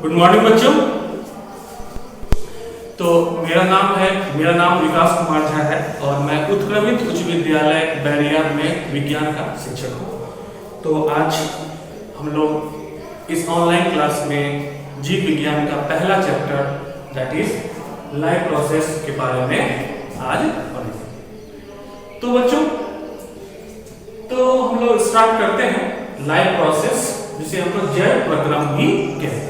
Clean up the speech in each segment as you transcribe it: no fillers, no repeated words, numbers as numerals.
Good morning बच्चों। तो मेरा नाम विकास कुमार झा है और मैं उत्क्रमित उच्च विद्यालय बैरिया में विज्ञान का शिक्षक हूँ। तो आज हम लोग इस ऑनलाइन क्लास में जीव विज्ञान का पहला chapter that is life process के बारे में आज पढ़ेंगे। तो बच्चों तो हम लोग स्टार्ट करते हैं लाइफ प्रोसेस, जिसे हम लोग जैव प्रक्रम भी कहते हैं।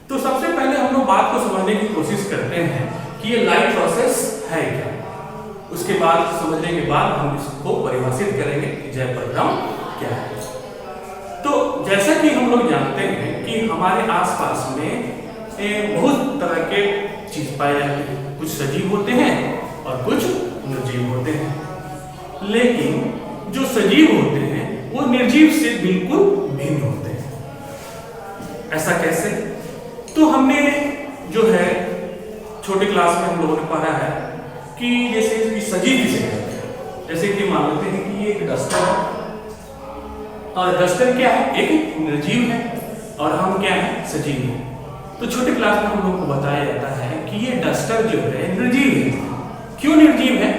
तो सबसे पहले हम लोग बात को समझने की कोशिश करते हैं कि ये लाइफ प्रोसेस है क्या। उसके बाद समझने के बाद हम इसको परिभाषित करेंगे कि जैव प्रक्रम क्या है। तो जैसा कि हम लोग जानते हैं कि हमारे आसपास में बहुत तरह के चीज पाए जाते हैं। कुछ सजीव होते हैं और कुछ निर्जीव होते हैं, लेकिन जो सजीव होते हैं वो निर्जीव से बिल्कुल भिन्न होते हैं। ऐसा कैसे? तो हमने जो है छोटे क्लास में हम लोगों ने पढ़ा है कि जैसे इसकी सजीव किसे कहते हैं। जैसे कि मान लेते हैं कि ये एक डस्टर है और डस्टर क्या है? एक निर्जीव है और हम क्या है? सजीव हैं। तो छोटे क्लास में हम लोग को बताया जाता है कि ये डस्टर जो है निर्जीव है। क्यों निर्जीव है?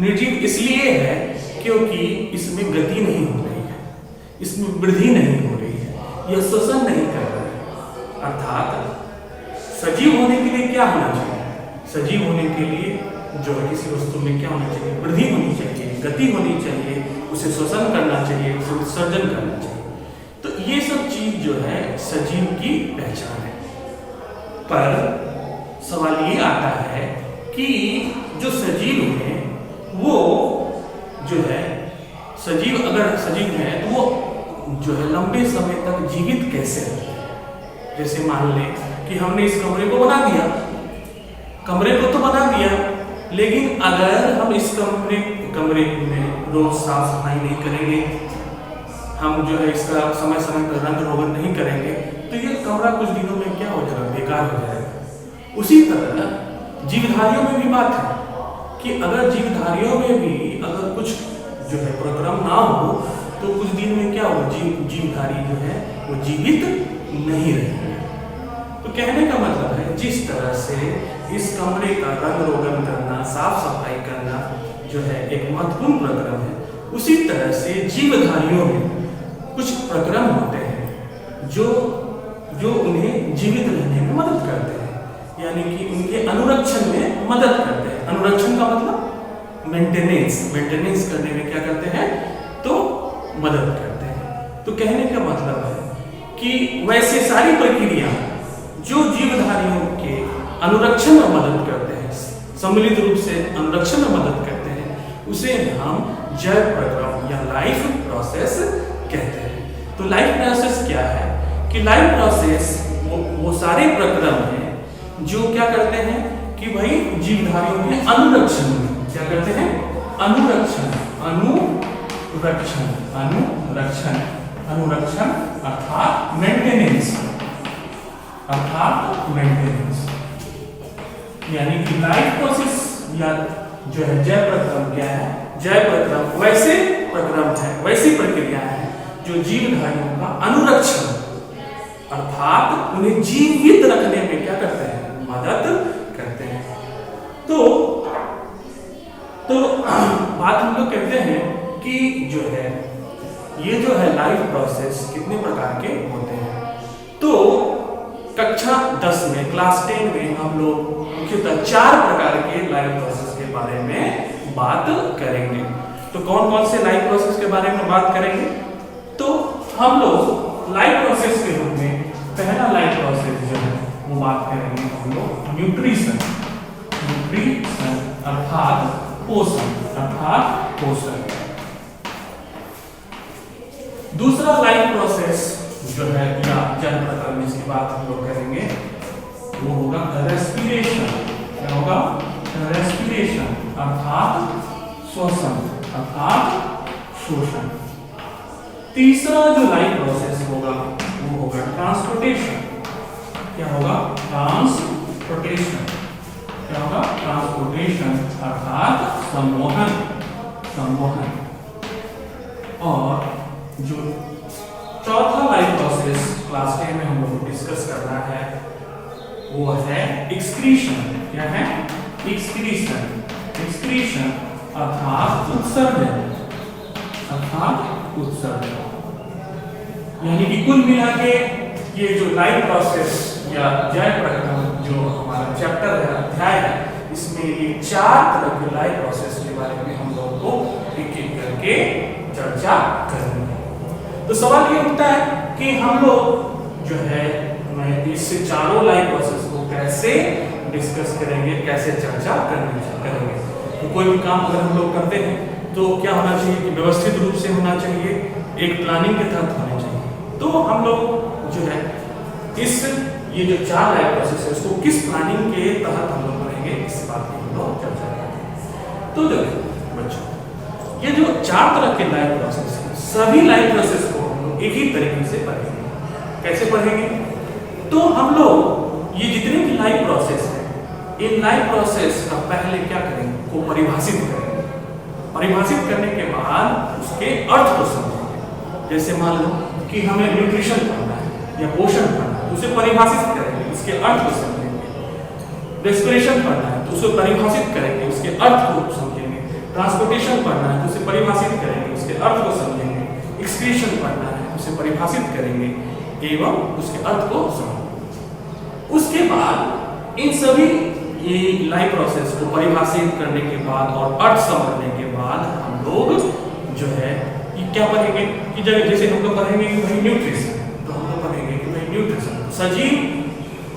निर्जीव इसलिए है क्योंकि इसमें गति नहीं हो रही है, इसमें वृद्धि नहीं हो रही है, यह श्वसन नहीं कर रहा है। अर्थात सजीव होने के लिए क्या होना चाहिए? सजीव होने के लिए जो है किसी वस्तु में क्या होना चाहिए? वृद्धि होनी चाहिए, गति होनी चाहिए, उसे श्वसन करना चाहिए, उसे उत्सर्जन करना चाहिए। तो ये सब चीज जो है सजीव की पहचान है। पर सवाल ये आता है कि जो सजीव है वो जो है सजीव अगर सजीव है तो वो जो है लंबे समय तक जीवित कैसे रहते हैं? जैसे मान लें कि हमने इस कमरे को बना दिया, कमरे को तो बना दिया, लेकिन अगर हम इस कमरे में रोज साफ सफाई नहीं करेंगे, हम जो है इसका समय समय पर रंग रोगन नहीं करेंगे, तो ये कमरा कुछ दिनों में क्या हो जाएगा? बेकार हो जाएगा। उसी तरह जीवधारियों में भी बात है कि अगर जीवधारियों में भी अगर कुछ जो है प्रक्रम ना हो तो कुछ दिन में क्या हो? जीवधारी जो है वो जीवित नहीं रहेंगे। तो कहने का मतलब है जिस तरह से इस कमरे का रंग रोगन करना, साफ सफाई करना जो है एक महत्वपूर्ण प्रक्रम है, उसी तरह से जीवधारियों में कुछ प्रक्रम होते हैं जो उन्हें जीवित रहने में मदद करते हैं, यानी कि उनके अनुरक्षण में मदद करते हैं। अनुरक्षण का मतलब मेंटेनेंस करने में क्या करते हैं? तो मदद करते हैं। तो कहने का मतलब है कि वैसे सारी प्रक्रिया जो जीवधारियों के अनुरक्षण में मदद करते हैं, सम्मिलित रूप से अनुरक्षण में मदद करते हैं, उसे हम जैव प्रक्रम या लाइफ प्रोसेस कहते हैं। तो लाइफ प्रोसेस क्या है? कि लाइफ प्रोसेस वो सारे प्रक्रम हैं जो क्या करते हैं कि भाई जीवधारियों के अनुरक्षण में क्या करते हैं? अनुरक्षण अर्थात मेंटेनेंस, यानी कि लाइफ प्रोसेस या जो है जैव प्रक्रम क्या है? जैव प्रक्रम वैसे प्रक्रम है, वैसी प्रक्रिया है जो जीवधारियों का अनुरक्षण अर्थात उन्हें जीवित रखने में क्या करते हैं? मदद करते हैं। तो बात हम लोग कहते हैं कि जो है ये जो है लाइफ प्रोसेस कितने प्रकार के होते हैं। तो कक्षा 10 में क्लास 10 में हम लोग मुख्यतः 4 प्रकार के लाइफ प्रोसेस के बारे में बात करेंगे। तो कौन कौन से लाइफ प्रोसेस के बारे में बात करेंगे? तो हम लोग लाइफ प्रोसेस के रूप में पहला लाइफ प्रोसेस जो है वो बात करेंगे हम लोग न्यूट्रिशन अर्थात पोषण। दूसरा लाइफ प्रोसेस जो है या जैव प्रक्रम जिसकी बात हम लोग करेंगे वो होगा रेस्पिरेशन। क्या होगा? रेस्पिरेशन अर्थात शोषण। तीसरा जो लाइफ प्रोसेस होगा वो होगा ट्रांसपोर्टेशन। क्या होगा? ट्रांसपोर्टेशन अर्थात संवहन। और जो चौथा लाइफ प्रोसेस क्लास 10 में हम लोग को डिस्कस करना है वो है एक्सक्रीशन। क्या है? एक्सक्रीशन। एक्सक्रीशन अर्थात उत्सर्जन, अर्थात उत्सर्जन। यानी कि कुल मिला के ये जो लाइफ प्रोसेस या जैव प्रक्रम जो हमारा चैप्टर है, अध्याय है, इसमें ये 4 तरह के लाइफ प्रोसेस के बारे में हम लोग को एक एक करके चर्चा करनी है। तो सवाल ये उठता है कि हम लोग जो है इस चारों लाइफ प्रोसेस को कैसे डिस्कस करेंगे, कैसे चर्चा करेंगे। तो कोई भी काम अगर हम लोग करते हैं तो क्या होना चाहिए कि व्यवस्थित रूप से होना चाहिए, एक प्लानिंग के तहत होना चाहिए। तो हम लोग जो है इस ये जो 4 लाइफ प्रोसेस है उसको किस प्लानिंग के तहत हम लोग करेंगे, इस बात की हम लोग चर्चा करेंगे। तो देखो बच्चों, ये जो 4 तरह के लाइफ प्रोसेस है, सभी लाइफ प्रोसेस को हम लोग एक ही तरीके से पढ़ेंगे। कैसे पढ़ेंगे? तो हम लोग ये जितने भी लाइफ प्रोसेस है, इन लाइफ प्रोसेस का पहले क्या करेंगे, को परिभाषित करेंगे। परिभाषित करने के बाद उसके अर्थ को समझेंगे। जैसे मान लो कि हमें न्यूट्रिशन पढ़ना है या पोषण पढ़ना है, उसे परिभाषित करेंगे, उसके अर्थ को समझेंगे। रेस्पिरेशन पढ़ना है तो उसे परिभाषित करेंगे, उसके अर्थ को समझेंगे। ट्रांसपोर्टेशन पढ़ना है तो उसे परिभाषित करेंगे, उसके अर्थ को समझेंगे। एक्सक्रीशन पढ़ना है उसे परिभाषित करेंगे एवं उसके अर्थ को समझेंगे। उसके बाद इन सभी ये लाइफ प्रोसेस को परिभाषित करने के बाद और अर्थ समझने के बाद हम लोग जो है ये क्या पढ़ेंगे कि जैसे हम लोग पढ़ेंगे कि भाई न्यूट्रिशन, तो हम लोग पढ़ेंगे कि भाई न्यूट्रिशन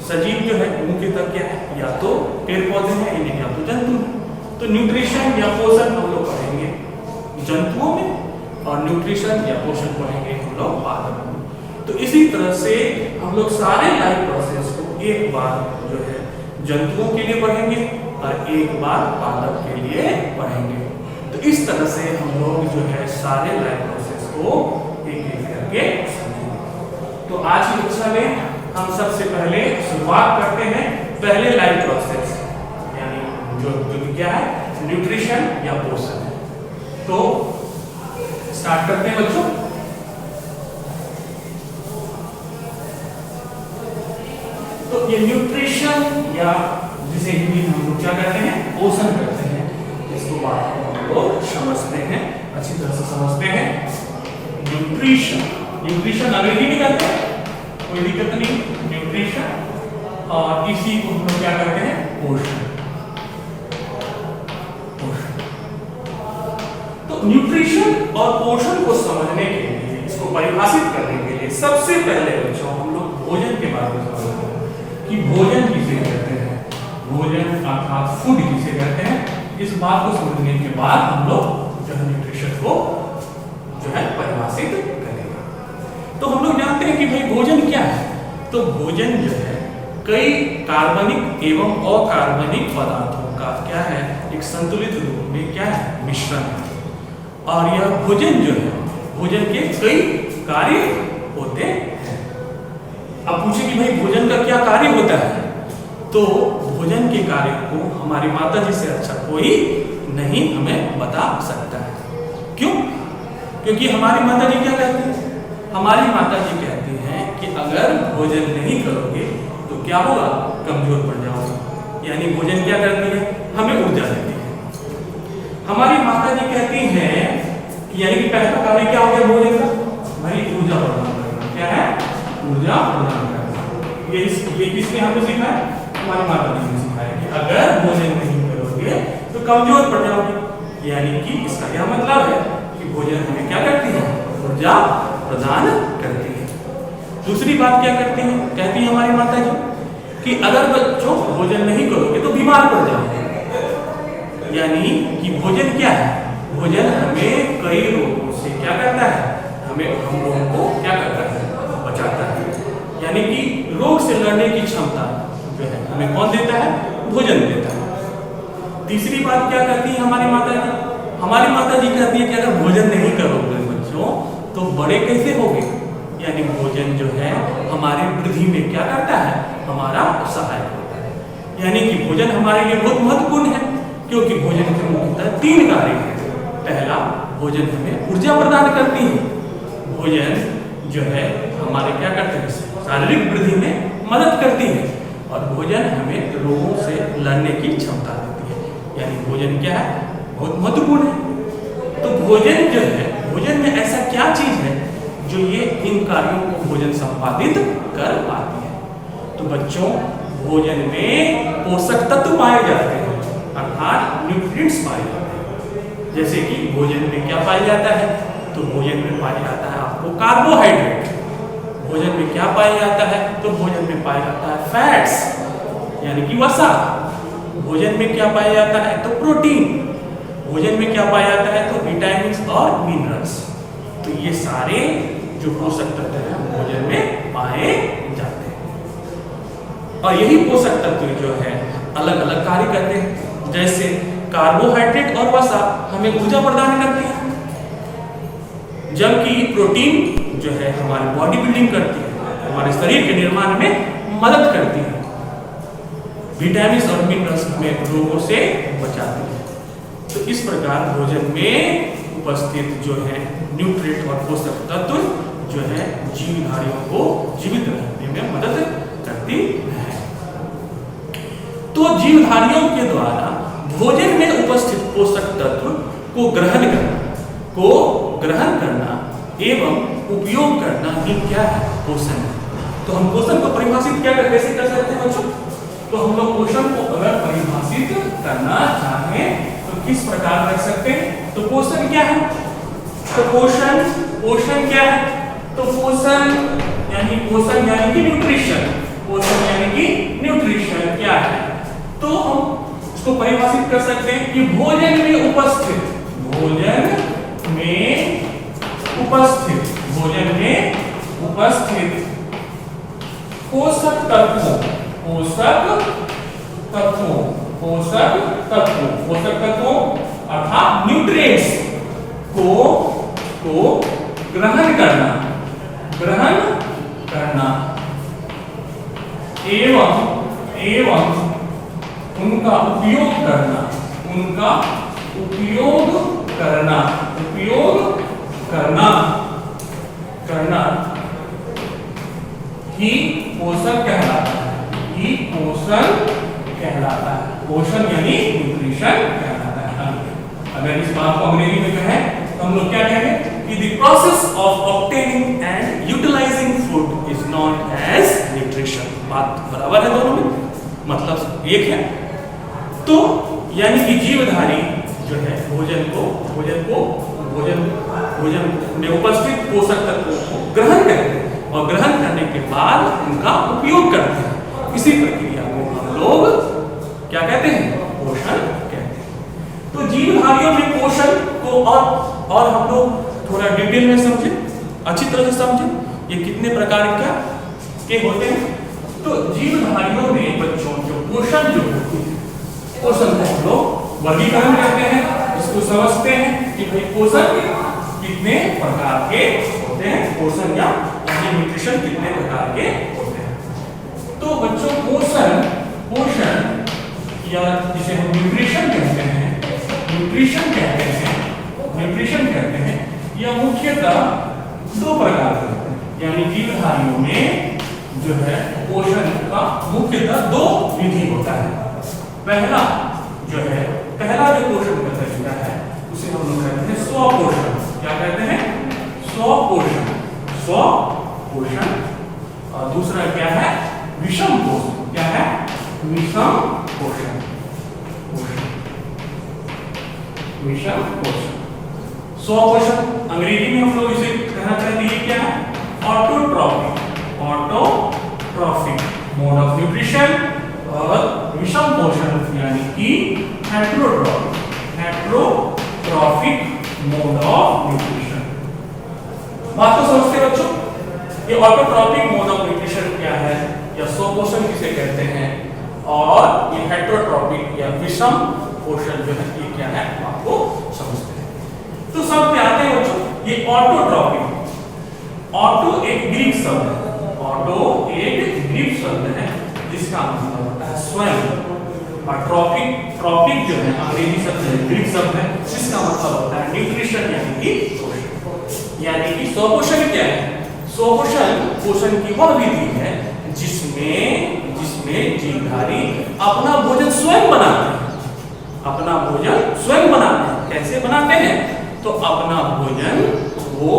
सजीव जो है मुख्यतः क्या है, या तो पेड़ पौधे हैं या तो जंतु हैं। तो न्यूट्रिशन या पोषण हम लोग पढ़ेंगे जंतुओं में और न्यूट्रिशन या पोषण पढ़ेंगे हम लोग पादप में। तो इसी तरह से हम लोग सारे लाइफ प्रोसेस को एक बार जो है जंतुओं के लिए पढ़ेंगे और एक बार पादप के लिए पढ़ेंगे। तो इस तरह से हम लोग जो है सारे लाइफ प्रोसेस को एक एक करके समझेंगे। तो आज की कक्षा में हम सबसे पहले शुरुआत करते हैं पहले लाइफ प्रोसेस यानी जो क्या है, न्यूट्रिशन या पोषण। तो स्टार्ट करते हैं बच्चों। तो ये न्यूट्रिशन या जिसे हिंदी में हम लोग क्या कहते हैं, पोषण करते हैं, इसको बात हम लोग समझते हैं, अच्छी तरह से समझते हैं। न्यूट्रिशन अंग्रेजी में कहते हैं, कोई दिक्कत नहीं, न्यूट्रिशन। और इसी को हम लोग क्या करते हैं, पोषण। तो न्यूट्रिशन और पोषण को समझने के लिए, इसको परिभाषित करने के लिए सबसे पहले बच्चों हम लोग भोजन के बारे में समझते हैं कि भोजन किसे कहते हैं, भोजन अर्थात फूड किसे कहते हैं। इस बात को समझने के बाद हम लोग जो है न्यूट्रिशन को जो है परिभाषित करेंगे। तो हम लोग जानते हैं कि भाई भोजन क्या है। तो भोजन जो है कई कार्बनिक एवं अकार्बनिक पदार्थों का क्या है, एक संतुलित रूप में क्या है, मिश्रण है। और यह भोजन जो है, भोजन के कई कार्य होते हैं। अब पूछे कि भाई भोजन का क्या कार्य होता है, तो भोजन के कार्य को हमारी माता जी से अच्छा कोई नहीं हमें बता सकता है। क्यों? क्योंकि हमारी माता जी क्या कहती है, हमारी माता जी कहती हैं कि अगर भोजन नहीं करोगे तो क्या होगा, कमजोर पड़ जाओगे। यानी भोजन क्या करती है, हमें ऊर्जा देती है। हमारी माता जी कहती हैं कि यानी कि पहला कार्य क्या हो गया भोजन का, भाई ऊर्जा प्रदान करना। क्या है, ऊर्जा प्रदान करना। ये किसने हमें सिखाया, हमारी माता जी ने सिखाया कि अगर भोजन नहीं करोगे तो कमजोर पड़ जाओगे। यानी कि इसका यह मतलब है कि भोजन हमें क्या करती है, ऊर्जा प्रदान करती है। दूसरी बात क्या करती है, कहती है हमारी माता जी कि अगर बच्चों भोजन नहीं करोगे तो बीमार पड़ जाओगे। यानी कि भोजन क्या है, भोजन हमें कई रोगों से क्या करता है, हमें हम लोगों को क्या करता है, बचाता है। यानी कि रोग से लड़ने की क्षमता जो है हमें कौन देता है, भोजन देता है। तीसरी बात क्या कहती है हमारी माता जी, हमारी माता जी कहती है कि अगर भोजन नहीं करोगे बच्चों तो बड़े कैसे होगे। यानी भोजन जो है हमारी वृद्धि में क्या करता है, हमारा सहायक होता है। यानी कि भोजन हमारे लिए बहुत महत्वपूर्ण है, क्योंकि भोजन के मुख्यतः 3 कार्य हैं। पहला, भोजन हमें ऊर्जा प्रदान करती है। भोजन जो है हमारे क्या करते हैं, शारीरिक वृद्धि में मदद करती है और भोजन हमें रोगों से लड़ने की क्षमता देती है। यानी भोजन क्या है, बहुत महत्वपूर्ण है। तो भोजन जो है, भोजन में ऐसा क्या चीज है जो ये इन कार्यों को भोजन संपादित कर पाती है। तो बच्चों, भोजन में पोषक तत्व पाए जाते हैं, अर्थात न्यूट्रिएंट्स पाए जाते हैं। जैसे कि भोजन में क्या पाया जाता है, तो भोजन में पाया जाता है आपको कार्बोहाइड्रेट। भोजन में क्या पाया जाता है, तो भोजन में पाया जाता है फैट्स यानी कि वसा। भोजन में क्या पाया जाता है, तो प्रोटीन। भोजन में क्या पाया जाता है, तो विटामिन और मिनरल्स। तो ये सारे जो पोषक तत्व हैं भोजन में पाए जाते हैं और यही पोषक तत्व जो है अलग अलग कार्य करते हैं। जैसे कार्बोहाइड्रेट और वसा हमें ऊर्जा प्रदान करती है, जबकि प्रोटीन जो है हमारी बॉडी बिल्डिंग करती है, हमारे शरीर के निर्माण में मदद करती है। विटामिन और मिनरल्स हमें रोगों से बचाती है। तो इस प्रकार भोजन में उपस्थित जो है न्यूट्रिएंट और पोषक तत्व जो है जीवधारियों को जीवित रखने में मदद करती है। तो जीवधारियों के द्वारा भोजन में उपस्थित पोषक तत्व को ग्रहण करना एवं उपयोग करना ही क्या है, पोषण है। तो हम पोषण को परिभाषित कैसे कर सकते हैं बच्चों? तो हम लोग पोषण को अगर परिभाषित करना चाहें तो किस प्रकार कर सकते हैं? तो पोषण क्या है? तो पोषण क्या है? तो पोषण यानी कि न्यूट्रिशन। पोषण यानी कि न्यूट्रिशन क्या है? तो हम इसको परिभाषित कर सकते हैं कि भोजन में उपस्थित पोषक तत्वों अर्थात न्यूट्रिएंट्स को ग्रहण करना एवं उनका उपयोग करना ही पोषण कहलाता है। पोषण यानी न्यूट्रिशन कहलाता है। अगर इस बात को अंग्रेजी में कहें तो हम लोग क्या कहेंगे कि the process of obtaining and utilising food is known as nutrition. बात बराबर है दोनों में, मतलब एक है। तो यानी कि जीवधारी जो है भोजन में उपस्थित पोषक तत्वों को ग्रहण करते हैं और ग्रहण करने के बाद उनका उपयोग करते हैं। इसी प्रक्रिया को हम लोग क्या कहते हैं? पोषण कहते हैं। तो जीवधारियों में पोषण को और हम लोग थोड़ा डिटेल में समझें, अच्छी तरह से समझें ये कितने प्रकार के होते हैं। तो जीवधारियों में बच्चों जो पोषण जो होती है, पोषण को हम लोग वर्गीकरण करते हैं, इसको समझते हैं कि भाई पोषण कितने प्रकार के होते हैं, पोषण या न्यूट्रिशन कितने प्रकार के होते हैं। तो बच्चों पोषण या जिसे हम न्यूट्रिशन कहते हैं यह मुख्यतः दो प्रकार के होते हैं। यानी जीवधारियों में जो है पोषण का मुख्यतः दो विधि होता है। पहला जो पोषण का तरीका है उसे हम लोग कहते हैं स्वपोषण। क्या कहते हैं? स्वपोषण। और दूसरा क्या है? विषम पोषण। क्या है? विषम पोषण। स्वपोषण अंग्रेजी में हम लोग इसे कहना चाहते हैं क्या है? Autotrophic mode of nutrition. और विषम पोषण यानी कि हेट्रोट्रॉफिक मोड ऑफ न्यूट्रिशन। बात तो समझते बच्चों? ये ऑटोट्रॉफिक मोड ऑफ न्यूट्रिशन क्या है या स्वपोषण किसे कहते हैं, और ये हेट्रोट्रॉफिक या विषम पोषण जो है ये क्या है आपको समझते हैं। तो सब पे आते हैं बच्चों। ये ऑटोट्रॉफिक, ऑटो एक ग्रीक शब्द है जिसका मतलब होता है स्वयं, और ट्रॉफिक जो है अंग्रेजी शब्द है, ग्रीक शब्द है, जिसका मतलब होता है न्यूट्रिशन यानी कि पोषण। यानी कि स्वपोषण क्या है? स्वपोषण पोषण की वह विधि है जिसमें जीवधारी अपना भोजन स्वयं बनाते हैं। अपना भोजन स्वयं बनाते हैं। कैसे बनाते हैं? तो अपना भोजन वो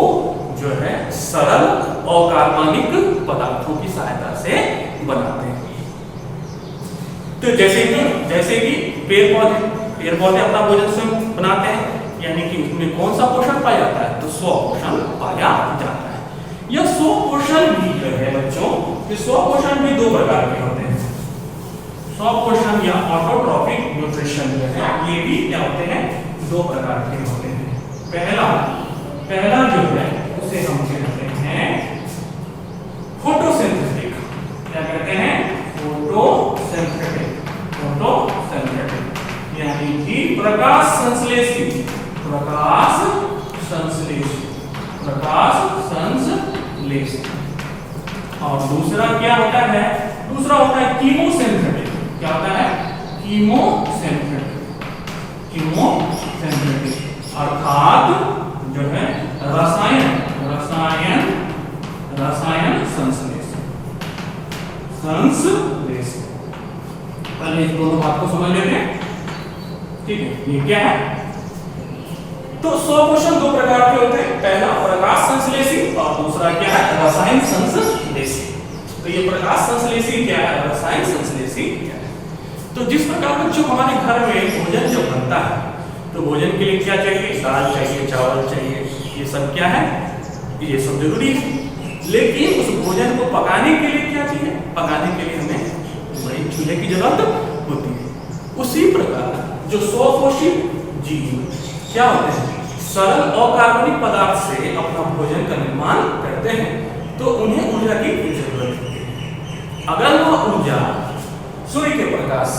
जो है सरल और कार्बनिक पदार्थों की सहायता से बनाते हैं। तो जैसे कि पेड़ पौधे अपना भोजन स्वयं बनाते हैं, यानी कि उसमें कौन सा पोषण पाया जाता है? तो स्वपोषण पाया जाता है। यह स्वपोषण भी जो है बच्चों, ये स्वपोषण भी दो प्रकार के होते हैं। स्वपोषण या ऑटोट्रॉपिक न्यूट्रिशन जो है ये भी क्या होते हैं? दो प्रकार के होते हैं। पहला जो है उसे हम कहते हैं फोटोसिंथेटिक। क्या कहते हैं? फोटोसिंथेटिक यानी कि प्रकाश संश्लेषी और दूसरा क्या होता है? दूसरा होता है कीमोसिंथेटिक। क्या होता है? कीमोसिंथेटिक अर्थात जो है रसायन संश्लेषण। पहले इस दोनों बात को समझ लेते हैं, ठीक है? ये क्या है? तो स्वपोषण दो प्रकार के होते हैं। पहला प्रकाश संश्लेषी और दूसरा क्या है? रसायन संश्लेषी। तो ये प्रकाश संश्लेषी क्या है? रसायन संश्लेषी क्या है? तो जिस प्रकार बच्चों हमारे घर में भोजन जब बनता है तो भोजन के लिए क्या चाहिए? दाल चाहिए, चावल चाहिए, ये सब क्या है? ये सब जरूरी है। लेकिन उस भोजन को पकाने के लिए क्या चाहिए? पकाने के लिए हमें बड़ी चूल्हे की जरूरत होती है। उसी प्रकार जो स्वपोषित जीव क्या होते हैं? सरल अकार्बनिक पदार्थ से अपना भोजन का निर्माण करते हैं, तो उन्हें ऊर्जा की जरूरत होती है। अगर वह ऊर्जा सूर्य के प्रकाश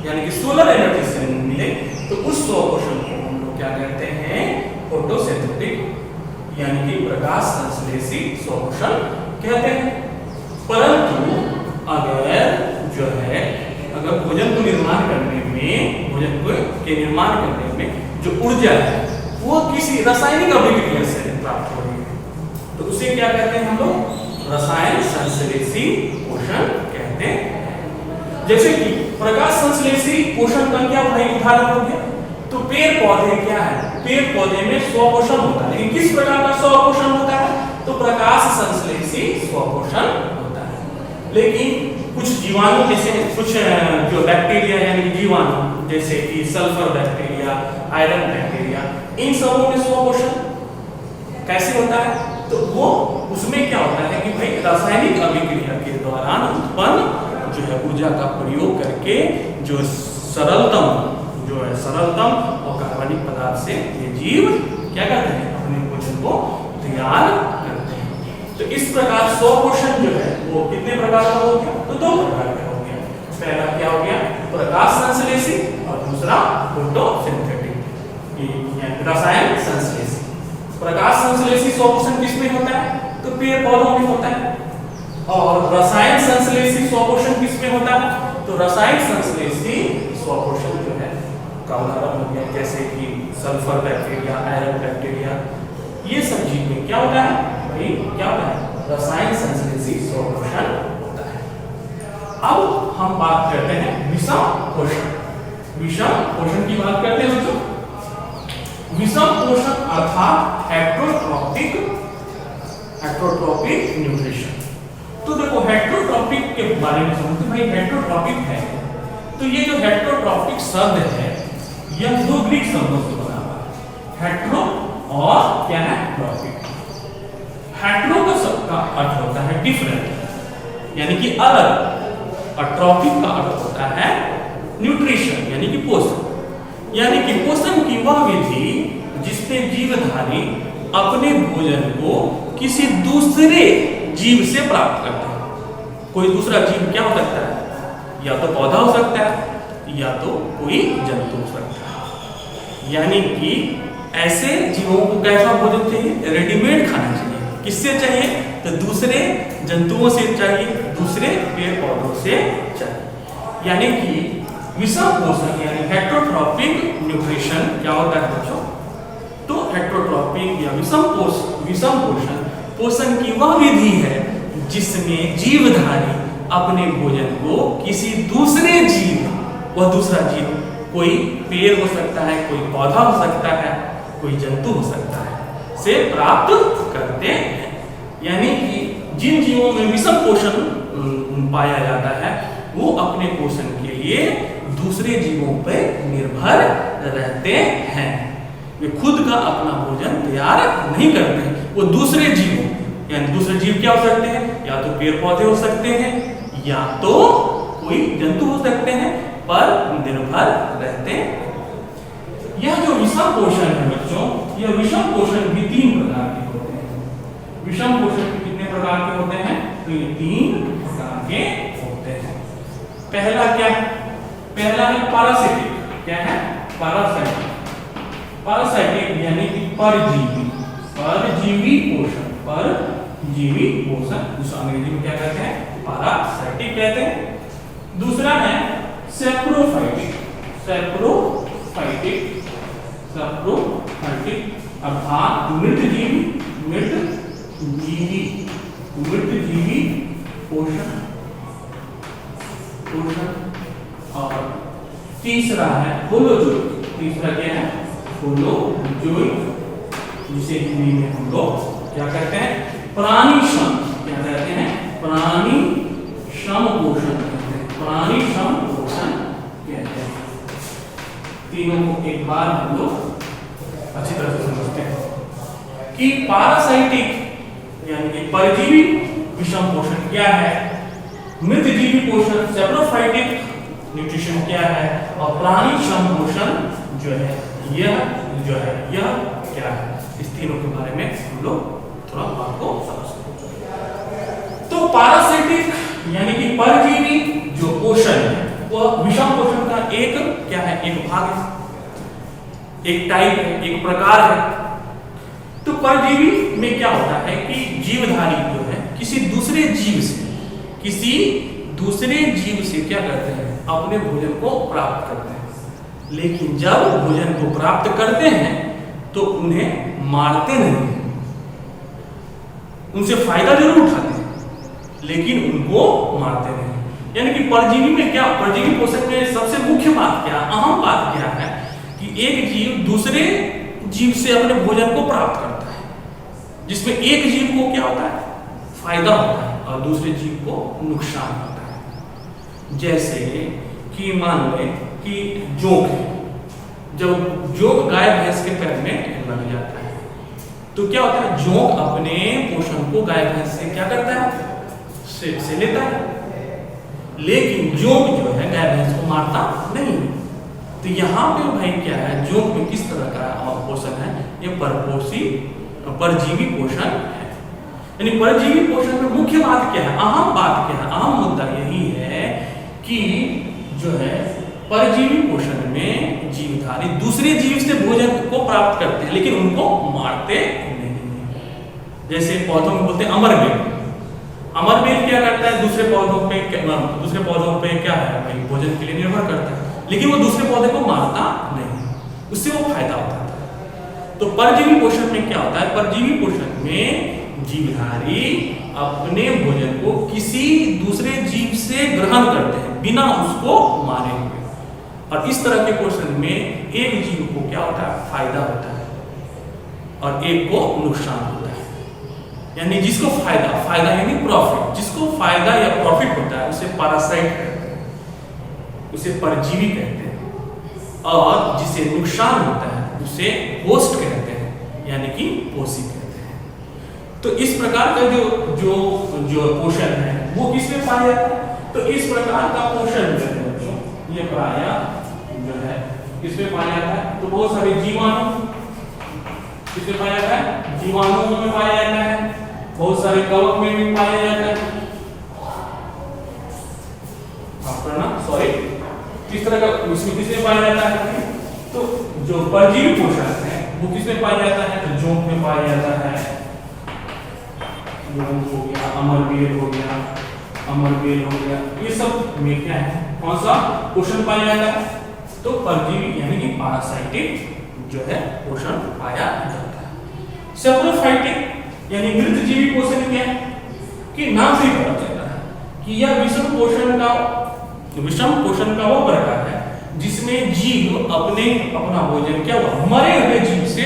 यानी कि सोलर एनर्जी से मिले तो उस स्वपोषण को हम लोग क्या कहते हैं? फोटोसिंथेटिक यानी कि प्रकाश संश्लेषी स्वपोषण कहते हैं। परंतु अगर भोजन के निर्माण करने में जो ऊर्जा है वो किसी रासायनिक अभिक्रिया से प्राप्त हो रही है तो उसे क्या कहते हैं हम लोग? रसायन संश्लेषी पोषण कहते हैं। जैसे कि प्रकाश संश्लेषी पोषण का क्या भाई उदाहरण हो गया? तो पेड़ पौधे क्या है? पेड़ पौधे में स्वपोषण होता है, लेकिन किस प्रकार का स्वपोषण होता है? तो प्रकाश संश्लेषी स्वपोषण होता है। लेकिन कुछ जीवाणु जैसे कुछ जो बैक्टीरिया यानी जीवाणु जैसे कि सल्फर बैक्टीरिया, आयरन बैक्टीरिया, इन सबों में स्वपोषण कैसे होता है? तो वो उसमें क्या होता है कि भाई रासायनिक अभिक्रिया के दौरान उत्पन्न जो है ऊर्जा का प्रयोग करके जो सरलतम और कार्बनिक पदार्थ से ये जीव क्या करते हैं? अपने भोजन को तैयार करते हैं। तो इस प्रकार स्वपोषण जो है वो कितने प्रकार का हो गया? तो दो प्रकार का हो गया। पहला क्या हो गया? प्रकाश संश्लेषी और दूसरा फोटोसिंथेटिक रसायन संश्लेषी। प्रकाश संश्लेषी स्वपोषण किसमें होता है? तो पेड़ पौधों में होता है। और रसायन संश्लेषी स्वपोषण किसमें होता है? तो रसायन संश्लेषी स्वपोषण जो है का उदाहरण हो गया जैसे कि सल्फर बैक्टीरिया, आयरन बैक्टीरिया, ये सब जीव में क्या होता है? भाई क्या होता है? रसायन संश्लेषी स्वपोषण होता है। अब हम बात करते हैं विषम पोषण। विषम पोषण की बात करते हैं बच्चों। विषम पोषण अर्थात हेट्रोट्रॉपिक न्यूट्रिशन। तो देखो हेट्रोट्रॉपिक के बारे में समझते भाई हेट्रोट्रॉपिक है तो ये जो हेट्रोट्रॉपिक शब्द है यह दो ग्रीक शब्दों से बना हुआ है। हेट्रो और क्या है? ट्रॉपिक। हेट्रो का शब्द का अर्थ होता है डिफरेंट यानी कि अलग और ट्रॉपिक का अर्थ होता है न्यूट्रिशन यानी कि पोषण। यानी कि पोषण की वह विधि जिसमें जीवधारी अपने भोजन को किसी दूसरे जीव से प्राप्त करते हैं। कोई दूसरा जीव क्या हो सकता है? या तो पौधा हो सकता है या तो कोई जंतु हो सकता है। यानी कि ऐसे जीवों को कैसा भोजन चाहिए? रेडीमेड खाना चाहिए। किससे चाहिए? तो दूसरे जंतुओं से चाहिए, दूसरे पेड़ पौधों से चाहिए। यानी कि विषम पोषण यानी हेट्रोट्रॉपिक न्यूट्रिशन क्या होता है बच्चों? तो हेट्रोट्रॉपिक या विषम पोषण पोषण की वह विधि है जिसमें जीवधारी अपने भोजन को किसी दूसरे जीव, वह दूसरा जीव कोई पेड़ हो सकता है, कोई पौधा हो सकता है, कोई जंतु हो सकता है, से प्राप्त करते हैं। यानी कि जिन जीवों में विषम पोषण पाया जाता है वो अपने पोषण के लिए दूसरे जीवों पर निर्भर रहते हैं। वे खुद का अपना भोजन तैयार नहीं करते हैं, वो दूसरे जीवों, यानी दूसरे जीव क्या हो सकते हैं, या तो पेड़ पौधे हो सकते हैं या तो कोई जंतु हो सकते हैं, पर निर्भर रहते हैं। यह जो विषम पोषण है बच्चों, यह विषम पोषण भी 3 प्रकार के होते हैं। विषम पोषण के कितने प्रकार के होते हैं, तो ये 3 प्रकार के होते हैं। पहला क्या, पहला है पैरासिटिक। क्या है, पैरासाइटिक। पैरासाइटिक यानी कि परजीवी, परजीवी पोषण, परजीवी पोषण, जिसे अंग्रेजी में क्या कहते हैं, पैरासाइटिक कहते हैं। दूसरा है सैप्रोफाइटिक, सैप्रोफाइटिक, सैप्रोफाइटिक अर्थात मृतजीवी, मृतजीवी, मृतजीवी पोषण, पोषण। और तीसरा है होलोजोइक। तीसरा क्या है, होलोजोइक, जिसे हिंदी में हम लोग क्या कहते हैं, प्राणी श्रम, क्या कहते हैं, प्राणी श्रम पोषण कहते हैं, प्राणी श्रम पोषण कहते हैं। तीनों को एक बार हम लोग अच्छी तरह से समझते हैं कि पैरासाइटिक यानी कि परजीवी विषम पोषण क्या है, मृतजीवी पोषण सैप्रोफाइटिक न्यूट्रिशन क्या है, और प्राणी श्रम पोषण जो है यह क्या है। इस तीनों के बारे में हम लोग थोड़ा बात को समझते हैं। तो पैरासाइटिक यानी कि परजीवी जो पोषण है वह विषम पोषण का एक क्या है, एक भाग है, एक टाइप है, एक प्रकार है। तो परजीवी में क्या होता है कि जीवधारी जो है किसी दूसरे जीव से, किसी दूसरे जीव से क्या करते हैं, अपने भोजन को प्राप्त करते हैं। लेकिन जब भोजन को प्राप्त करते हैं तो उन्हें मारते नहीं, उनसे फायदा जरूर उठाते हैं लेकिन उनको मारते नहीं। यानी कि परजीवी में क्या, परजीवी पोषण में सबसे मुख्य बात क्या, अहम बात क्या है कि एक जीव दूसरे जीव से अपने भोजन को प्राप्त करता है, जिसमें एक जीव को क्या होता है, फायदा होता है और दूसरे जीव को नुकसान होता है। जैसे कि मान लें कि जोंक है, जब जोंक गाय भैंस के पैर में लग जाता है तो क्या होता है, जोंक अपने पोषण को गाय भैंस से क्या करता है, से लेता है, लेकिन जोंक जो है गाय भैंस को मारता नहीं। तो यहाँ पे भाई क्या है, जोंक में किस तरह का पोषण है, ये परजीवी पोषण है। यानी परजीवी पोषण में मुख्य बात क्या है, अहम बात क्या है, अहम मुद्दा यही है कि जो है परजीवी पोषण में जीवधारी दूसरे जीव से भोजन को प्राप्त करते हैं लेकिन उनको मारते नहीं। जैसे पौधों में बोलते हैं अमरबेल, अमरबेल क्या करता है, दूसरे पौधों पे क्या है भाई, भोजन के लिए निर्भर करता है लेकिन वो दूसरे पौधे को मारता नहीं, उससे वो फायदा उठाता है। तो परजीवी पोषण में क्या होता है, परजीवी पोषण में जीवधारी अपने भोजन को किसी दूसरे जीव से ग्रहण करते हैं बिना उसको मारे हुए, और इस तरह के पोषण में एक जीव को क्या होता है, फायदा होता है और एक को नुकसान होता है। यानी जिसको फायदा यानी प्रॉफिट, जिसको फायदा या प्रॉफिट होता है उसे पैरासाइट कहते हैं, उसे परजीवी कहते हैं, और जिसे नुकसान होता है उसे होस्ट कहते हैं यानी कि पोषी कहते हैं। तो इस प्रकार का जो पोषण है वो किसमें पाया जाता है, तो इस प्रकार का पोषण जो है ये प्रायः जो है किसमें पाया जाता है, तो बहुत सारे जीवाणु किसमें पाया जाता है, जीवाणुओं में पाया जाता है, बहुत सारे कवक में भी पाया जाता है। किस तरह का इसमें किसमें पाया जाता है, तो जो परजीवी पोषण है वो किसमें पाया जाता है, तो जोंक में पाया जाता है, जोंक हो गया, अमरबेल हो गया, ये सब में क्या है, कौन सा पोषण पाया जाता है, तो परजीवी यानी कि पैरासाइटिक जो है पोषण पाया जाता है। सैप्रोफाइटिक यानी मृतजीवी पोषण क्या है कि नाम से ही पता चलता है कि यह विषम पोषण का वो प्रकार है जिसमें जीव अपना भोजन क्या हुआ मरे हुए जीव से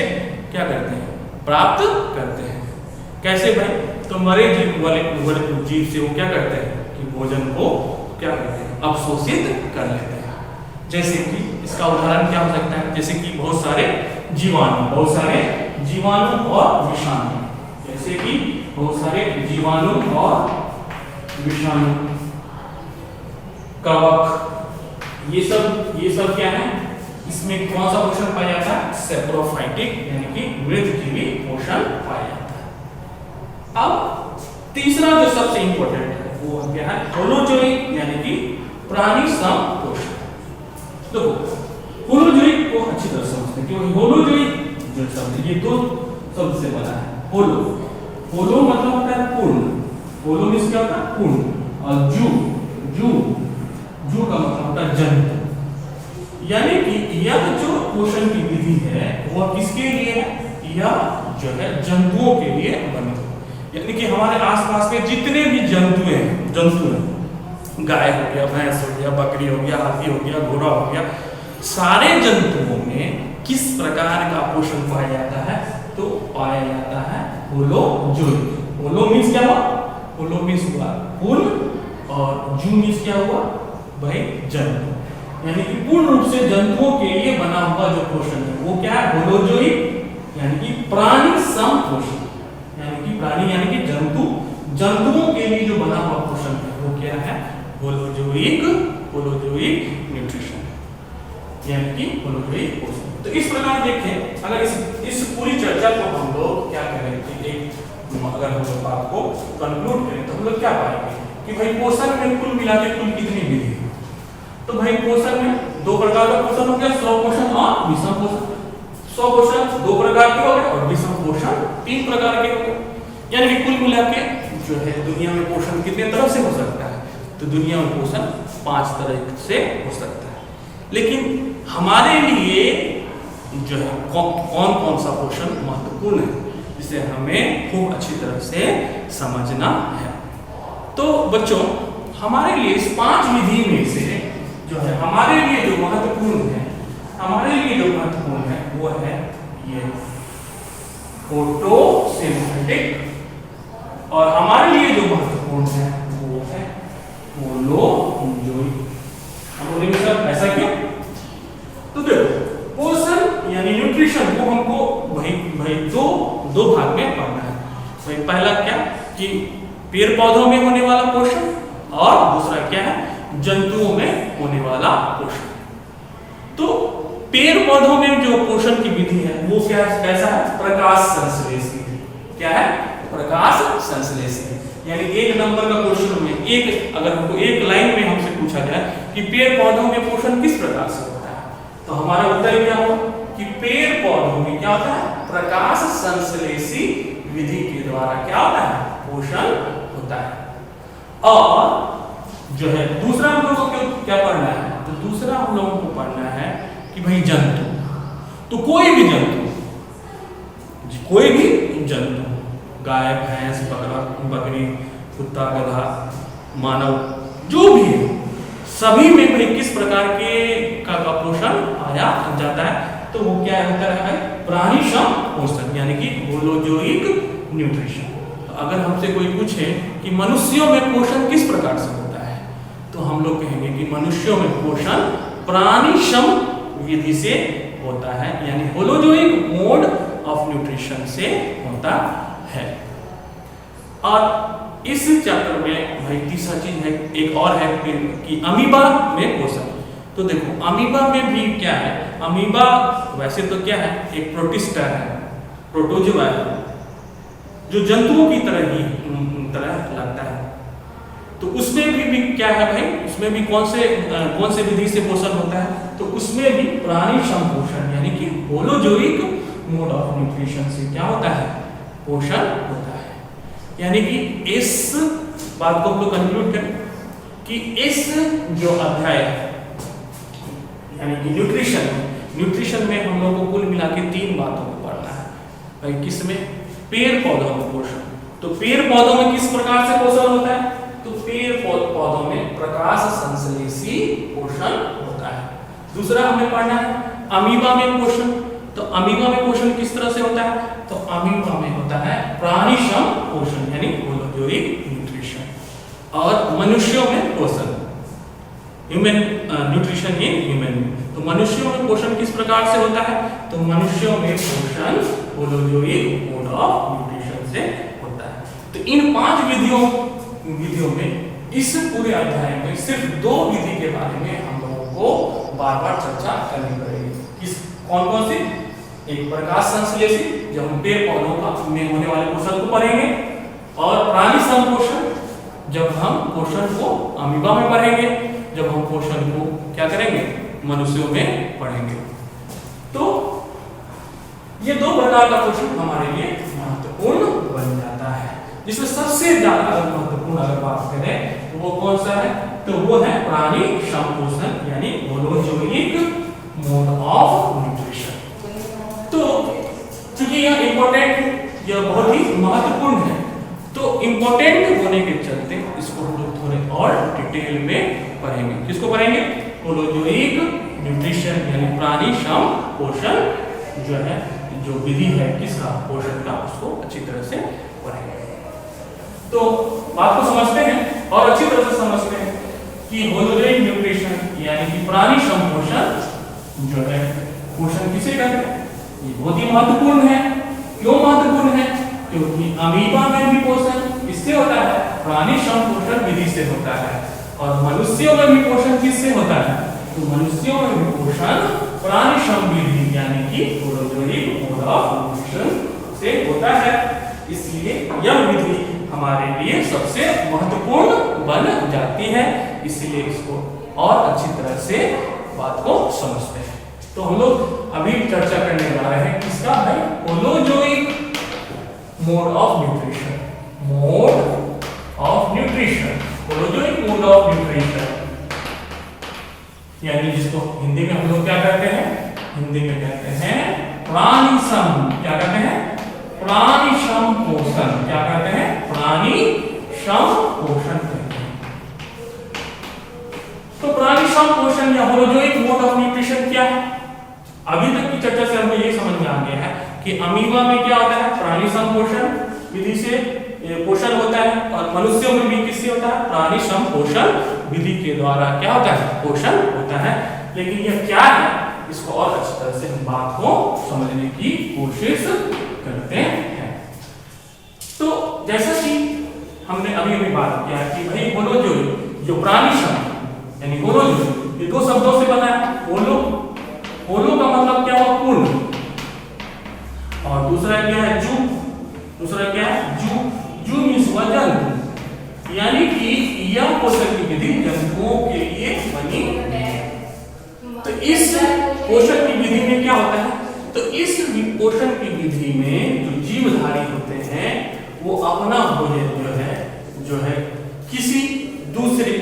क्या करते हैं प्राप्त करते हैं। कैसे भाई? तो मरे जीव वाले जीव से वो क्या करते हैं कि भोजन को क्या करते हैं अवशोषित कर लेते हैं। जैसे कि इसका उदाहरण क्या हो सकता है? जैसे कि बहुत सारे जीवाणु और विषाणु, जैसे कि बहुत सारे जीवाणु और विषाणु, कवक, ये सब क्या है? इसमें कौन सा पोषण पाया जाता है? सेप्रोफाइटिक यानी कि मृतजीवी पोषण पाया जाता है। अब तीसरा जो सबसे इंपॉर्टेंट है वो क्या है? होलोजोइक यानी कि प्राणी सम पोषण। तो होलोजोइक को अच्छी तरह समझते हैं क्योंकि होलोजोइक जो शब्द ये दो शब्द से बना है। होलो मतलब होता है पूर्ण, होलो मींस क्या होता है पूर्ण, और जू का मतलब होता है जंतु। यानी कि यह जो पोषण की विधि है वह किसके लिए है? यह जो है जंतुओं के लिए बनी है। यानी कि हमारे आसपास के जितने भी जंतु हैं, गाय हो गया, भैंस हो गया, बकरी हो गया, हाथी हो गया, घोड़ा हो गया, सारे जंतुओं में किस प्रकार का पोषण पाया जाता है? तो पाया जाता है होलोजोइक। होलो मींस क्या हुआ? होलो मींस हुआ पूर्ण, और जू मींस क्या हुआ भाई? जंतु। यानी कि पूर्ण रूप से जंतुओं के लिए बना हुआ जो पोषण है वो क्या है? होलोजोइक यानी कि प्राणी सम पोषण, यानी कि प्राणी यानी कि जंतुओं के लिए जो बना हुआ पोषण है वो क्या है? होलोजोइक न्यूट्रिशन, यानी कि होलोजोइक पोषण। तो इस प्रकार देखें, अगर इस पूरी चर्चा को हम लोग क्या करें कि अगर हम लोग बात को कंक्लूड करें तो हम लोग क्या पाएंगे कि भाई पोषण में कुल मिला के कुल कितनी विधि? तो भाई पोषण में दो प्रकार का पोषण हो गया, स्वपोषण और विषम पोषण। स्वपोषण दो प्रकार के हो गए और विषम पोषण 3 प्रकार के हो गए। यानी कि कुल मिला के जो है दुनिया में पोषण कितने तरह से हो सकता है? तो दुनिया में पोषण 5 तरह से हो सकता है। लेकिन हमारे लिए जो है कौन सा पोषण महत्वपूर्ण है जिसे हमें खूब अच्छी तरह से समझना है। तो बच्चों, हमारे लिए इस 5 विधि में से जो है हमारे लिए जो महत्वपूर्ण है वो है ये फोटोसिंथेटिक, और हमारे लिए जो महत्वपूर्ण है वो है होलोजोइक। हम बोलेंगे सर ऐसा क्यों? तो देखो, पोषण यानी न्यूट्रिशन को हमको भाई दो भाग में पढ़ना है। भाई पहला क्या कि पेड़ पौधों में होने वाला पोषण, और दूसरा क्या है जंतुओं में होने वाला पोषण। तो पेड़ पौधों में जो पोषण की विधि है वो कैसा है? प्रकाश संश्लेषी। क्या है? प्रकाश संश्लेषी। यानी 1 नंबर का क्वेश्चन में अगर हमको एक लाइन में हमसे पूछा जाए कि पेड़ पौधों में पोषण किस प्रकार से होता है, तो हमारा उत्तर क्या होगा कि पेड़ पौधों में क्या होता है? प्रकाश संश्लेषी विधि के द्वारा क्या होता है? पोषण होता है। और जो है दूसरा हम लोगों को क्या पढ़ना है? तो दूसरा हम लोगों को पढ़ना है कि भाई जंतु, तो कोई भी जंतु, गाय, भैंस, बकरी, कुत्ता, गधा, मानव, जो भी है, सभी में भाई किस प्रकार के का पोषण पाया जाता है? तो वो क्या होता है? प्राणी सम पोषण, यानी कि होलोजोइक न्यूट्रिशन। तो अगर हमसे कोई पूछे कि मनुष्यों में पोषण किस प्रकार से होता है, तो हम लोग कहेंगे कि मनुष्यों में पोषण प्राणी सम विधि से होता है, यानी होलोजोइक मोड ऑफ न्यूट्रिशन से होता है। और इस चैप्टर में भाई तीसरा चीज है, एक और है कि अमीबा में पोषण। तो देखो, अमीबा में भी क्या है? अमीबा वैसे तो क्या है? एक प्रोटिस्टा है, प्रोटोजोआ है, जो जंतुओं की तरह लगता है। तो उसमें भी क्या है भाई? उसमें भी कौन से विधि से पोषण होता है? तो उसमें भी प्राणी सम पोषण, यानी कि होलोजोइक मोड ऑफ न्यूट्रिशन से क्या होता है? पोषण होता है। यानी कि इस बात को हम लोग कंक्लूड करें कि इस जो अध्याय है यानी कि न्यूट्रिशन में हम लोग को कुल मिला के 3 बातों को पढ़ना है। भाई किसमें? पेड़ पौधों में पोषण। तो पेड़ पौधों में किस प्रकार से पोषण होता है? तो पेड़ पौधों में प्रकाश संश्लेषी पोषण होता है। दूसरा हमें पढ़ना है अमीबा में पोषण। तो अमीबा में पोषण किस तरह से होता है? तो अमीबा में होता है प्राणिसम पोषण यानी होलोजोइक न्यूट्रिशन। और मनुष्यों में पोषण ह्यूमन न्यूट्रिशन इन ह्यूमन। तो मनुष्यों में पोषण किस प्रकार से होता है? तो मनुष्यों में पोषण होलोजोइक मोड ऑफ न्यूट्रिशन से होता है। तो इन 5 विधियों में इस पूरे अध्याय में सिर्फ 2 विधि के बारे में हम लोगों को बार-बार चर्चा करनी पड़ेगी। किस कौन सी? एक प्रकाश संश्लेषी जब हम पेड़ पौधों का में होने वाले पोषण को पढ़ेंगे, और प्राणी संपोषण जब हम पोषण को अमीबा में पढ़ेंगे, जब हम पोषण को क्या करेंगे मनुष्यों में पढ़ेंगे। तो ये 2 प्रकार का पोषण हमारे लिए महत्वपूर्ण बन जाता है, जिसमें सबसे ज्यादा महत्वपूर्ण अगर बात करें तो वो कौन सा है? तो वो है प्राणी संपोषण यानी होलोजोइक मोड ऑफ न्यूट्रिशन। तो चूंकि यह इंपॉर्टेंट, यह बहुत ही महत्वपूर्ण है, तो इंपॉर्टेंट होने के चलते इसको हम लोग थोड़े और डिटेल में पढ़ेंगे। किसको पढ़ेंगे? होलोजोइक न्यूट्रिशन यानी प्राणी संपोषण जो है, जो विधि है किसका पोषण का, उसको अच्छी तरह से पढ़ेंगे। तो बात को समझते हैं और अच्छी तरह से समझते हैं कि होलोजोइक न्यूट्रिशन यानी कि प्राणी संपोषण जो है पोषण किसे कहते हैं? ये बहुत ही महत्वपूर्ण है। क्यों महत्वपूर्ण है? क्योंकि अमीबा में भी पोषण किससे होता है? प्राणी संपोषण विधि से होता है। और मनुष्यों में भी पोषण किससे होता है? तो मनुष्यों में भी पोषण प्राणी संविधि यानी कि होलोजोइक मोड ऑफ न्यूट्रिशन से होता है। इसलिए यह विधि हमारे लिए सबसे महत्वपूर्ण बन जाती है। इसलिए इसको और अच्छी तरह से बात को समझते हैं। तो हम लोग अभी चर्चा करने जा रहे हैं किसका है? Holozoic mode of nutrition. Mode of nutrition, holozoic mode of nutrition यानी जिसको हिंदी में हम लोग क्या कहते हैं? हिंदी में कहते हैं प्राणी सम। क्या कहते हैं? प्राणी सम पोषण। क्या कहते हैं? प्राणी सम पोषण कहते हैं। तो प्राणी सम पोषण या होलोजोइक मोड ऑफ न्यूट्रिशन क्या है? अभी तक की चर्चा से हमें ये समझ में आ गया है कि अमीबा में क्या होता है? प्राणी संपोषण विधि से पोषण होता है, और मनुष्यों में भी किससे होता है? प्राणी संपोषण विधि के द्वारा क्या होता है? पोषण होता है। लेकिन यह क्या है, इसको और अच्छी तरह से हम बात को समझने की कोशिश करते हैं। तो जैसा कि हमने अभी अभी बात किया कि भाई होलोजोइक जो प्राणी शब्द यानी होलोजोइक ये 2 शब्दों से बना है। होलो का मतलब क्या हुआ? पूर्ण, और दूसरा क्या है? जू। दूसरा क्या है? जू मीन्स वजन, यानी कि यह पोषण की विधि जंतुओं के लिए बनी है। तो इस पोषण की विधि में क्या होता है? तो इस पोषण की विधि में जो जीवधारी होते हैं वो अपना भोजन जो है किसी दूसरे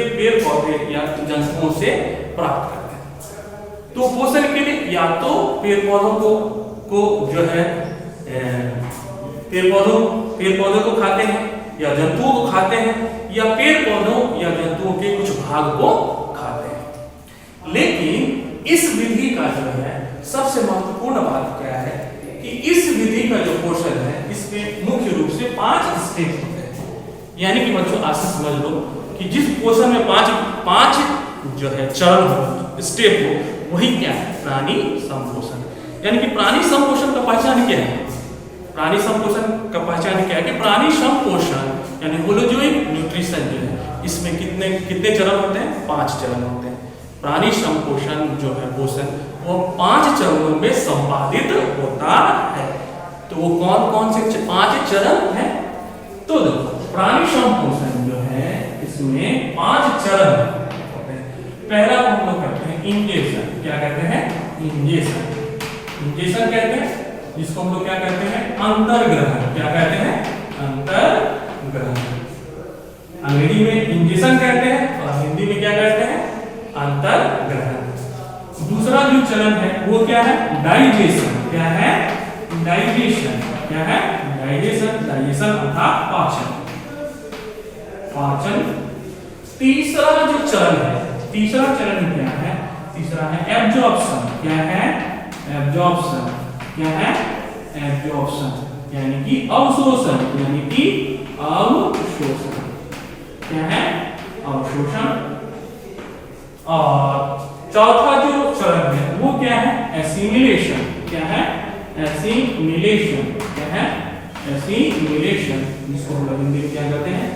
पेड़ पौधे या जंतुओं से प्राप्त करते हैं। तो पोषण के लिए या तो पेड़ पौधों को जो है पेड़ पौधों को खाते हैं, या जंतुओं को खाते हैं, या पेड़ पौधों या जंतुओं के कुछ भाग को खाते हैं। लेकिन इस विधि का जो है सबसे महत्वपूर्ण बात क्या है कि इस विधि का जो पोषण है इसमें मुख्य रूप से 5 स्टेप होते हैं। यानी कि बच्चों आज से समझ लो कि जिस पोषण में 5 जो है चरण हो, स्टेप हो, वही क्या है? प्राणी संपोषण। यानी कि प्राणी संपोषण का पहचान क्या है? प्राणी संपोषण का पहचान क्या है कि प्राणी संपोषण यानी होलोजोइक न्यूट्रिशन जो है इसमें कितने चरण होते हैं? 5 चरण होते हैं। प्राणी संपोषण जो है पोषण वो 5 चरणों में संपादित होता है। तो वो कौन से 5 चरण हैं? तो प्राणी संपोषण जो है इसमें 5 चरण होते हैं। पहला हम लोग करते हैं इंजेक्शन। क्या कहते हैं? इंजेक्शन कहते हैं, जिसको हम लोग क्या कहते हैं? अंतर्ग्रहण। क्या कहते हैं? अंतर्ग्रहण। अंग्रेजी में इंजेक्शन कहते हैं और हिंदी में क्या कहते हैं? अंतर्ग्रहण। दूसरा जो चरण है वो क्या है? डाइजेशन। क्या है? डाइजेशन। क्या है? डाइजेशन। डाइजेशन अर्थात पाचन। पाचन। तीसरा जो चरण है, तीसरा चरण क्या है? तीसरा है एब्जॉर्प्शन। क्या है? एब्जॉर्प्शन। क्या है? एब्जॉर्प्शन यानी कि अवशोषण, यानी कि अवशोषण। क्या है? अवशोषण। और चौथा जो चरण है वो क्या है? एसिमिलेशन। क्या है? एसिमिलेशन। क्या है? एसिमिलेशन, जिसको हम हिंदी में क्या कहते हैं?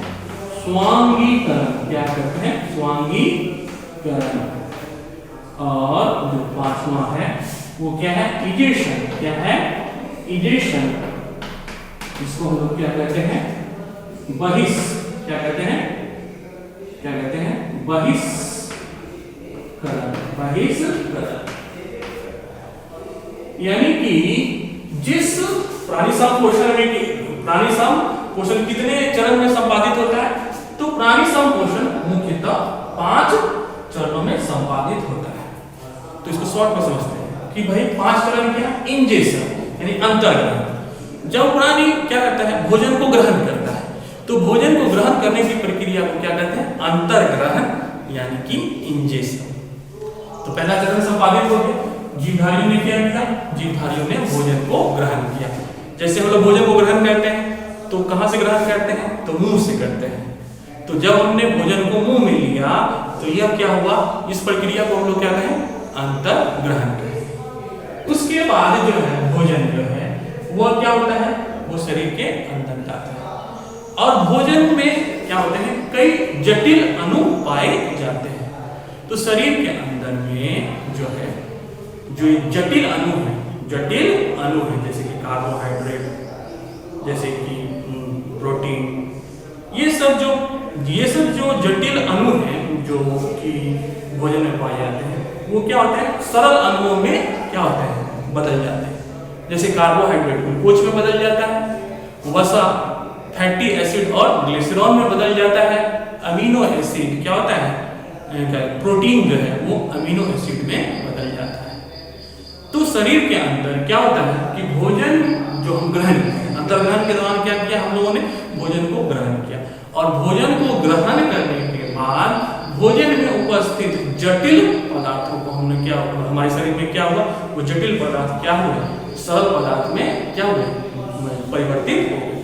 स्वांगीकरण। क्या कहते हैं? स्वांगीकरण। और जो पांचवा है वो क्या है? इजेशन। क्या है? इजेशन, इसको हम लोग क्या कहते हैं? बहिष। क्या कहते हैं? क्या कहते हैं? बहिष्करण। बहिष्करण यानी कि जिस प्राणी संपोषण में, प्राणी संपोषण कितने चरण में संपादित होता है? तो प्राणी संपोषण मुख्यतः 5 चरणों में संपादित होता है। तो इसको शॉर्ट में समझते हैं कि भाई 5 चरण क्या है? इंजेशन यानी अंतर्ग्रहण। जब प्राणी क्या करता है? भोजन को ग्रहण करता है, तो भोजन को ग्रहण करने की प्रक्रिया को क्या कहते हैं? अंतर्ग्रहण यानी कि इंजेशन। तो पहला चरण संपादित हो गया। जीवधारियों ने क्या किया? जीवधारियों ने भोजन को ग्रहण किया। जैसे हम लोग भोजन को ग्रहण करते हैं तो कहां से ग्रहण करते हैं? तो मुंह से करते हैं। तो जब हमने भोजन को मुंह में लिया तो यह क्या हुआ? इस प्रक्रिया को हम लोग क्या कहें? अंतर्ग्रहण कहें। उसके बाद जो है भोजन जो है वो क्या होता है? वो शरीर के अंदर जाता है। और भोजन में क्या होते हैं? कई जटिल अणु पाए जाते हैं। तो शरीर के अंदर में जो है जो जटिल अणु है, जटिल अणु है, जैसे कि कार्बोहाइड्रेट, जैसे कि प्रोटीन, ये सब जो जटिल अणु हैं जो कि भोजन में पाए जाते हैं वो क्या होते हैं? सरल अणुओं में क्या होते हैं? बदल जाते हैं। जैसे कार्बोहाइड्रेट ग्लूकोज में बदल जाता है, वसा फैटी एसिड और ग्लिसरॉल में बदल जाता है, अमीनो एसिड क्या होता है? प्रोटीन जो है वो अमीनो एसिड में बदल जाता है। तो शरीर के अंदर क्या होता है कि भोजन जो हम ग्रहण करते हैं, अंतर्ग्रहण के दौरान क्या किया? हम लोगों ने भोजन को ग्रहण किया, और भोजन को ग्रहण करने के बाद भोजन में उपस्थित जटिल पदार्थों को हमने क्या, हमारे शरीर में क्या हुआ? वो जटिल पदार्थ क्या हुए? सरल पदार्थ में क्या हुए? परिवर्तित हो गए।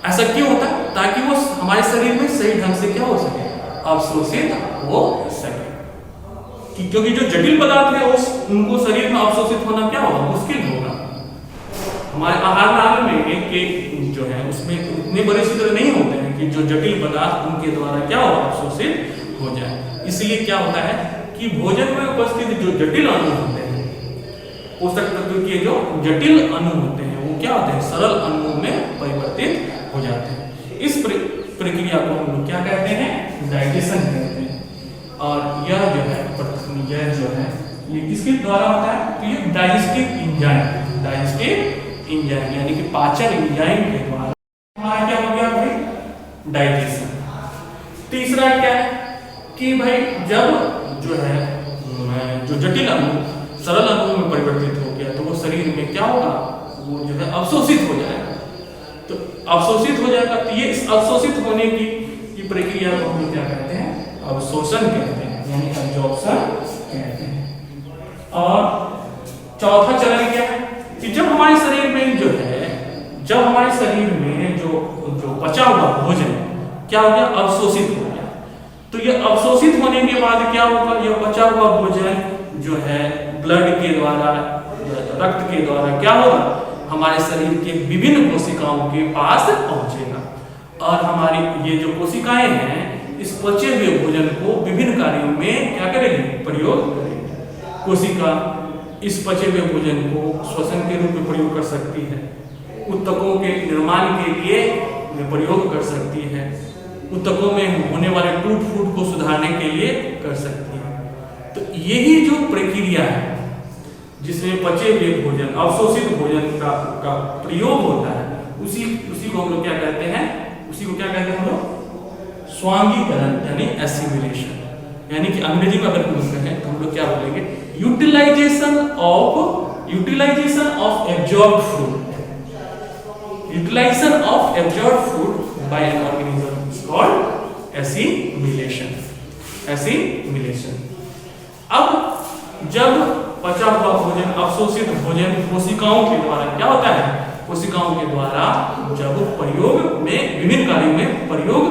ऐसा क्यों होता है? ताकि वो हमारे शरीर में सही ढंग से क्या हो सके? अवशोषित हो सके। क्योंकि जो जटिल पदार्थ है उनको शरीर में अवशोषित होना क्या होगा? मुश्किल होगा। हमारे आहार नाल में के जो है उसमें उतने बड़े छिद्र नहीं होते हैं कि जो जटिल पदार्थ उनके द्वारा क्या हो? अवशोषित हो जाए। इसलिए क्या होता है कि भोजन में उपस्थित जो जटिल अणु होते हैं, पोषक तत्व के जो जटिल अणु होते हैं वो क्या होते हैं? सरल अणुओं में परिवर्तित हो जाते हैं। इस प्रक्रिया को हम लोग क्या कहते हैं? डाइजेशन कहते हैं। और यह जो है ये किसके द्वारा होता है? तो ये डाइजेस्टिव एंजाइम, डाइजेस्टिव एंजाइम यानी कि पाचन एंजाइम के द्वारा हमारा क्या हो गया भाई? डाइजेशन। तीसरा क्या है कि भाई जब जो है जो जटिल अणु सरल अणुओं में परिवर्तित हो गया तो वो शरीर में क्या होगा? वो जो है अवशोषित हो जाएगा। तो अवशोषित हो जाएगा, तो ये इस अवशोषित होने की प्रक्रिया को हम क्या कहते हैं? अवशोषण कहते हैं, यानी एब्जॉर्प्शन कहते हैं। और चौथा चरण क्या है कि जब हमारे शरीर में जो है, जब हमारे शरीर में जो बचा हुआ भोजन क्या हो गया? अवशोषित हो गया। तो ये अवशोषित होने के बाद क्या होगा? यह बचा हुआ भोजन जो है ब्लड के द्वारा, रक्त के द्वारा क्या होगा? हमारे शरीर के विभिन्न कोशिकाओं के पास पहुंचेगा, और हमारी ये जो कोशिकाएं हैं इस पचे हुए भोजन को विभिन्न कार्यों में क्या करेगी? प्रयोग करेगी। कोशिका इस पचे हुए भोजन को श्वसन के रूप में प्रयोग कर सकती है, उत्तकों के निर्माण के लिए प्रयोग कर सकती है, उत्तकों में होने वाले टूट फूट को सुधारने के लिए कर सकती है। तो यही जो प्रक्रिया है जिसमें पचे हुए भोजन, अवशोषित भोजन का प्रयोग होता है, उसी को हम लोग क्या कहते हैं? उसी को क्या कहते हैं हम लोग? स्वांगीकरण यानी एसिमिलेशन। यानी कि अंग्रेजी में अगर हम कहें तो हम लोग क्या बोलेंगे? Utilisation of utilisation of absorbed food, utilisation of absorbed food by an organism is called assimilation, assimilation. अब जब पचा हुआ भोजन, अवशोषित भोजन कोशिकाओं के द्वारा क्या होता है, कोशिकाओं के द्वारा जब प्रयोग में, विभिन्न कार्यों में प्रयोग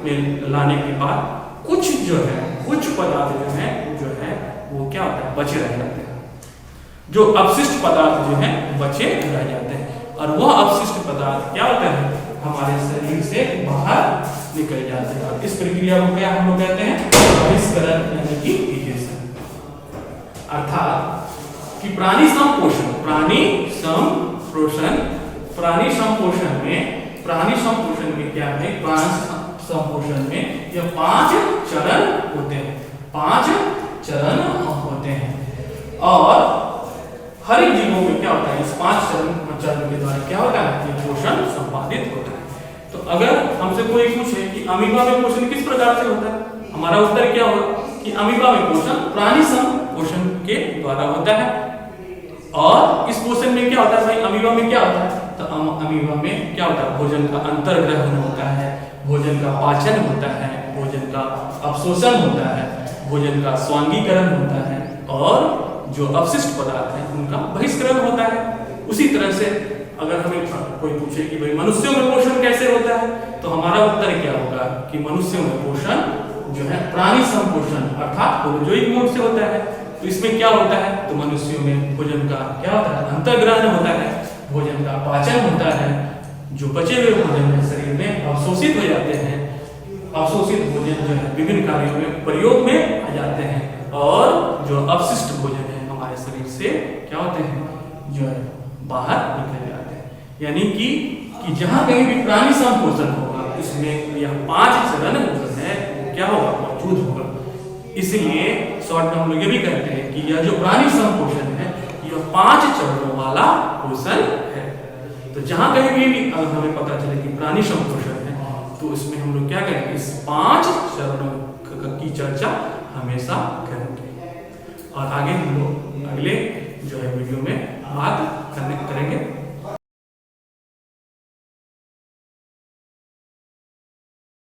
में लाने के बाद कुछ जो है, कुछ पदार्थ जो है वो क्या होता है, बचे रह जाते हैं। जो अपशिष्ट पदार्थ जो है बचे रह जाते हैं और वह अपशिष्ट पदार्थ क्या होता है, हमारे शरीर से बाहर निकल जाते हैं। इस प्रक्रिया को क्या हम लोग कहते हैं, बहिष्करण यानी कि इजेक्शन। अर्थात कि प्राणी संपोषण, प्राणी संपोषण, प्राणी संपोषण में क्या है, प्राणी संपोषण में ये 5 चरण होते हैं, 5 चरण होते हैं और हर एक जीवों में क्या होता है, इस 5 चरण के द्वारा क्या होता है, ये पोषण संपादित होता है। तो अगर हमसे कोई पूछे कि अमीबा में पोषण किस प्रकार से होता है, हमारा उत्तर क्या होगा कि अमीबा में पोषण प्राणी संपोषण के द्वारा होता है। और इस पोषण में क्या होता है भाई, अमीबा में क्या होता है, तो अमीबा में क्या होता है, भोजन का अंतर्ग्रहण होता है, भोजन का पाचन होता है, भोजन का अवशोषण होता है, भोजन का स्वांगीकरण होता है और जो अपशिष्ट पदार्थ हैं उनका बहिष्करण होता है। उसी तरह से अगर हमें कोई पूछे कि भाई मनुष्यों में पोषण कैसे होता है, तो हमारा उत्तर क्या होगा कि मनुष्यों में पोषण जो है प्राणी संपोषण अर्थात प्रोजोइक मोड से होता है। तो इसमें क्या होता है, तो मनुष्यों में भोजन का क्या होता है, अंतर्ग्रहण होता है, भोजन का पाचन होता है, जो बचे हुए भोजन है शरीर में अवशोषित हो जाते हैं, अवशोषित भोजन जो है विभिन्न कार्यों में प्रयोग में आ जाते हैं और जो अपशिष्ट भोजन है हमारे शरीर से क्या होते हैं, जो है बाहर निकल जाते हैं। यानी कि जहां कहीं भी प्राणी संपोषण होगा इसमें यह 5 चरण जो है क्या होगा, मौजूद होगा। इसलिए शॉर्ट में हम लोग ये भी कहते हैं कि यह जो प्राणी संपोषण है यह 5 चरणों वाला पोषण है। तो जहां कहीं भी अगर हमें पता चले कि प्राणी संपोषण है तो इसमें हम लोग क्या करेंगे, इस 5 चरणों की चर्चा हमेशा करेंगे और आगे हम लोग अगले जो है वीडियो में बात करेंगे।